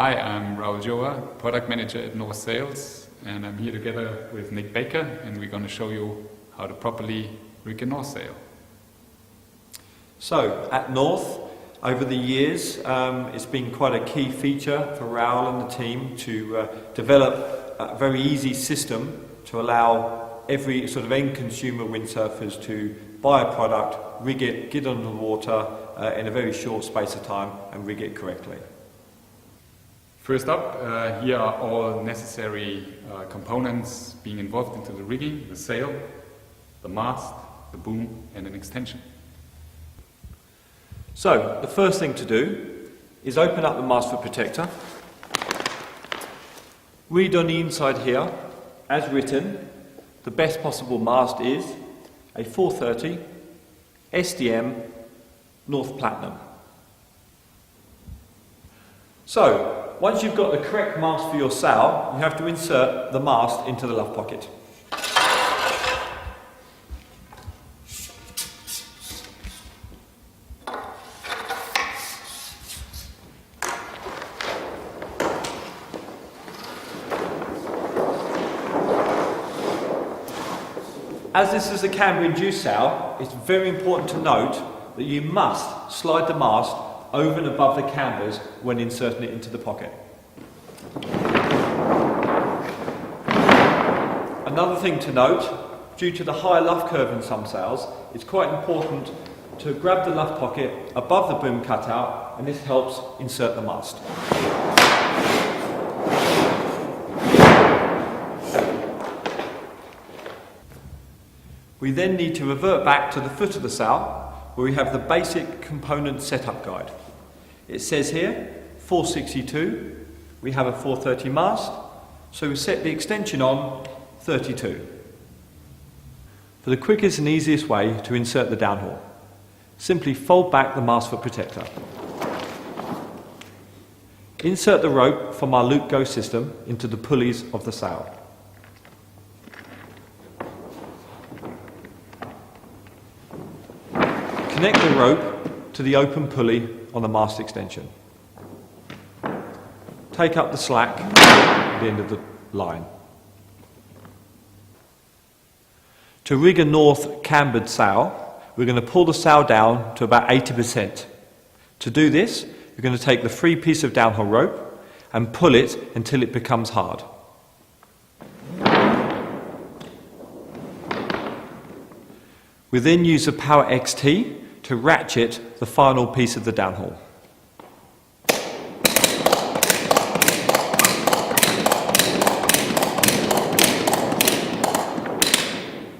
Hi, I'm Raul Joa, Product Manager at NorthSails, and I'm here together with Nick Baker, and we're going to show you how to properly rig a NorthSail. So, at North, over the years, it's been quite a key feature for Raul and the team to develop a very easy system to allow every sort of end consumer windsurfers to buy a product, rig it, get on the water in a very short space of time and rig it correctly. First up, here are all necessary components being involved into the rigging: the sail, the mast, the boom, and an extension. So, the first thing to do is open up the mast foot protector. Read on the inside here, as written, the best possible mast is a 430 SDM North Platinum. So, once you've got the correct mast for your sail, you have to insert the mast into the luff pocket. As this is a camber-induced sail, it's very important to note that you must slide the mast over and above the cambers when inserting it into the pocket. Another thing to note, due to the high luff curve in some sails, it's quite important to grab the luff pocket above the boom cutout, and this helps insert the mast. We then need to revert back to the foot of the sail, where we have the basic component setup guide. It says here 462, we have a 430 mast, so we set the extension on 32. For the quickest and easiest way to insert the downhaul, simply fold back the mast foot protector. Insert the rope from our loop go system into the pulleys of the sail. Connect the rope to the open pulley on the mast extension. Take up the slack at the end of the line. To rig a north cambered sail, we're going to pull the sail down to about 80%. To do this, you're going to take the free piece of downhaul rope and pull it until it becomes hard. We then use the Power XT to ratchet the final piece of the downhaul.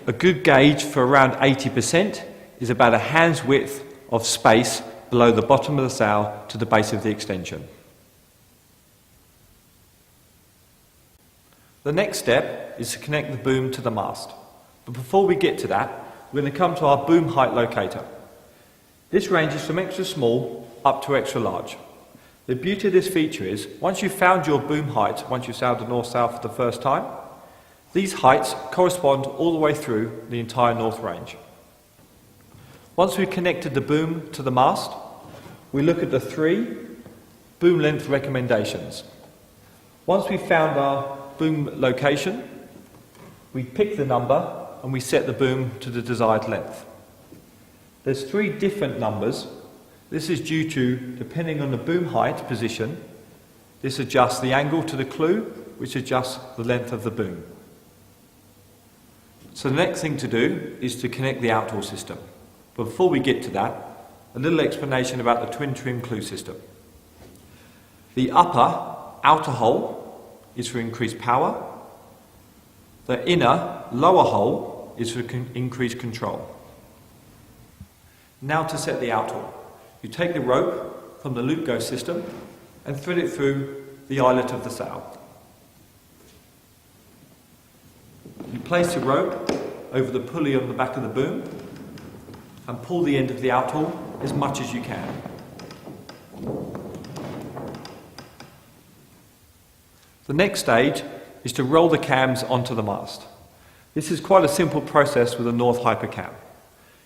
A good gauge for around 80% is about a hand's width of space below the bottom of the sail to the base of the extension. The next step is to connect the boom to the mast. But before we get to that, we're going to come to our boom height locator. This ranges from extra small up to extra large. The beauty of this feature is, once you've found your boom height, once you've sailed the North South for the first time, these heights correspond all the way through the entire North Range. Once we've connected the boom to the mast, we look at the 3 boom length recommendations. Once we've found our boom location, we pick the number and we set the boom to the desired length. There's 3 different numbers. This is due to, depending on the boom height position, this adjusts the angle to the clew, which adjusts the length of the boom. So the next thing to do is to connect the outhaul system. But before we get to that, a little explanation about the twin trim clew system. The upper, outer hole is for increased power. The inner, lower hole is for increased control. Now to set the outhaul. You take the rope from the loop go system and thread it through the eyelet of the sail. You place the rope over the pulley on the back of the boom and pull the end of the outhaul as much as you can. The next stage is to roll the cams onto the mast. This is quite a simple process with a North Hypercam.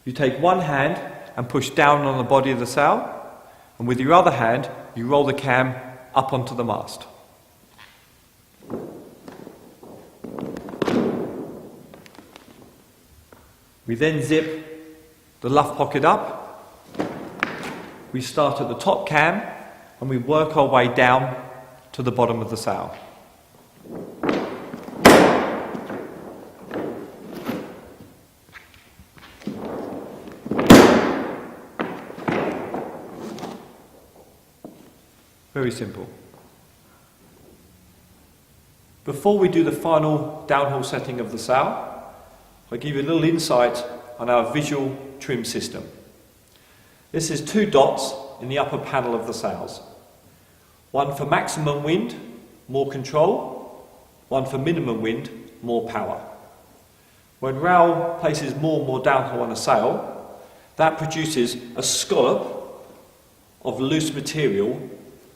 You take one hand and push down on the body of the sail, and with your other hand you roll the cam up onto the mast. We then zip the luff pocket up. We start at the top cam and we work our way down to the bottom of the sail. Very simple. Before we do the final downhaul setting of the sail, I'll give you a little insight on our visual trim system. This is 2 dots in the upper panel of the sails. One for maximum wind, more control. One for minimum wind, more power. When Raoul places more and more downhaul on a sail, that produces a scallop of loose material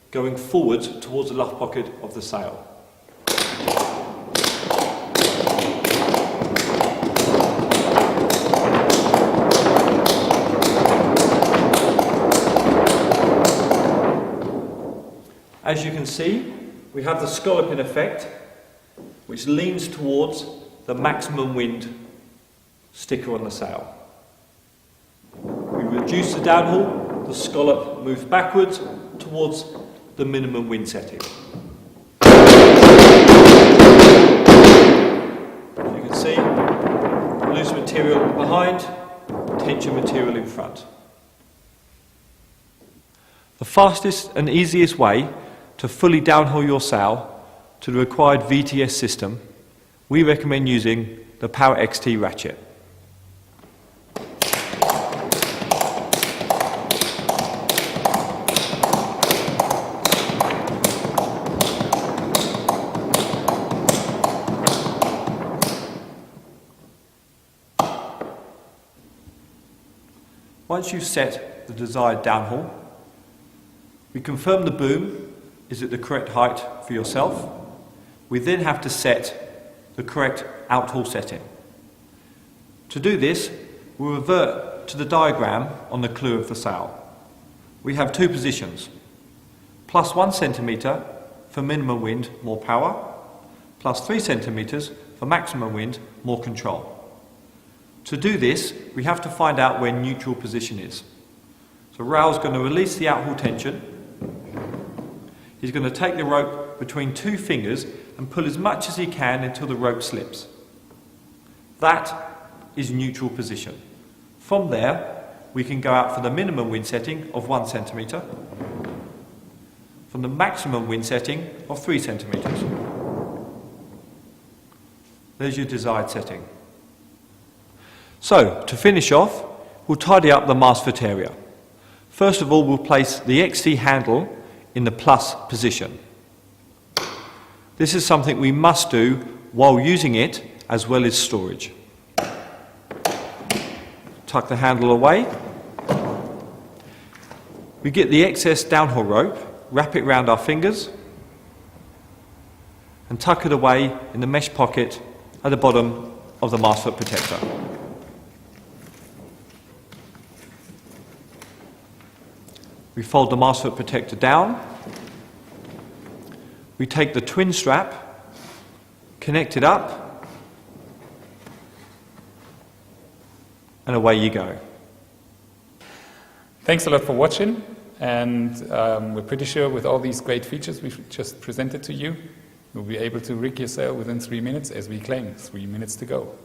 going forward towards the luff pocket of the sail. As you can see, we have the scalloping effect, which leans towards the maximum wind sticker on the sail. We reduce the downhaul, the scallop moves backwards towards the minimum wind setting. As you can see, loose material behind, tension material in front. The fastest and easiest way to fully downhaul your sail to the required VTS system, we recommend using the Power XT ratchet. Once you've set the desired downhaul, we confirm the boom is at the correct height for yourself. We then have to set the correct outhaul setting. To do this, we'll revert to the diagram on the clew of the sail. We have 2 positions, plus 1 centimetre for minimum wind, more power, plus 3 centimetres for maximum wind, more control. To do this, we have to find out where neutral position is. So Raoul's going to release the outhaul tension. He's going to take the rope between 2 fingers and pull as much as he can until the rope slips. That is neutral position. From there, we can go out for the minimum wind setting of 1 centimetre, from the maximum wind setting of 3 centimetres. There's your desired setting. So, to finish off, we'll tidy up the mast foot area. First of all, we'll place the XT handle in the plus position. This is something we must do while using it as well as storage. Tuck the handle away. We get the excess downhaul rope, wrap it round our fingers and tuck it away in the mesh pocket at the bottom of the mast foot protector. We fold the mast foot protector down. We take the twin strap, connect it up, and away you go. Thanks a lot for watching, and we're pretty sure with all these great features we've just presented to you, you'll be able to rig your sail within 3 minutes, as we claim, 3 minutes to go.